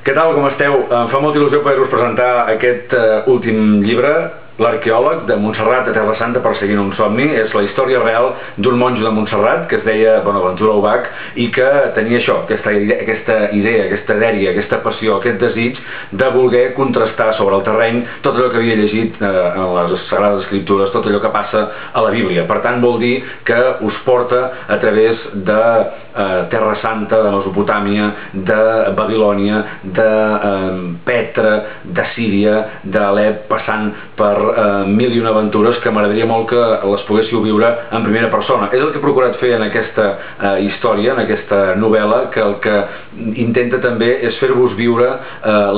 Què tal, com esteu? Em fa molta il·lusió poder-vos presentar aquest últim llibre, L'arqueòleg, de Montserrat a Terra Santa perseguint un somni. És la història real d'un monjo de Montserrat que es deia Bonaventura Ubach i que tenia això, aquesta idea, aquesta dèria, aquesta passió, aquest desig de voler contrastar sobre el terreny tot allò que havia llegit en les Sagrades Escriptures, tot allò que passa a la Bíblia. Per tant, vol dir que us porta a través de Terra Santa, de Mesopotàmia, de Babilònia, de Petra, de Síria, d'Alep, passant per mil i una aventures que m'agradaria molt que les poguéssiu viure en primera persona. És el que he procurat fer en aquesta història, en aquesta novel·la, que el que intenta també és fer-vos viure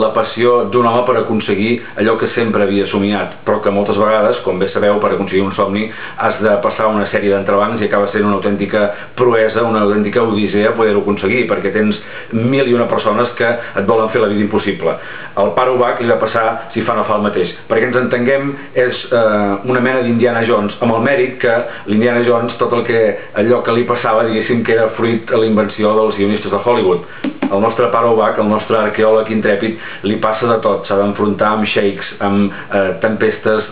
la passió d'un home per aconseguir allò que sempre havia somiat, però que moltes vegades, com bé sabeu, per aconseguir un somni has de passar una sèrie d'entrebancs i acaba sent una autèntica proesa, una autèntica odissea poder-ho aconseguir, perquè tens mil i una persones que et volen fer la vida impossible. Al pare Ubach li va passar si fa no fa el mateix. Perquè ens entenguem, és una mena d'Indiana Jones, amb el mèrit que l'Indiana Jones, tot allò que li passava, diguéssim que era fruit de la invenció dels guionistes de Hollywood. El nostre pare Ubach, el nostre arqueòleg intrèpid, li passa de tot. S'ha d'enfrontar amb sheiks, amb tempestes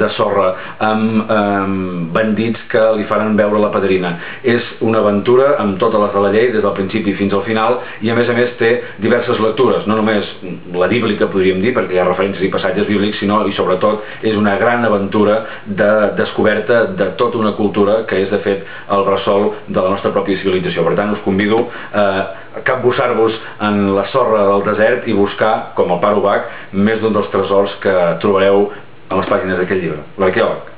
de sorra, amb bandits que li faran veure la padrina. És una aventura amb totes les de la llei, des del principi fins al final, i a més té diverses lectures, no només la bíblica, podríem dir, perquè hi ha referències i passatges bíblics, sinó, i sobretot, és una gran aventura de descoberta de tota una cultura que és, de fet, el bressol de la nostra pròpia civilització. Per tant, us convido a capbussar-vos en la sorra del desert i buscar, com el pare Ubach, més d'un dels tresors que trobareu a les pàgines d'aquest llibre, L'arqueòleg.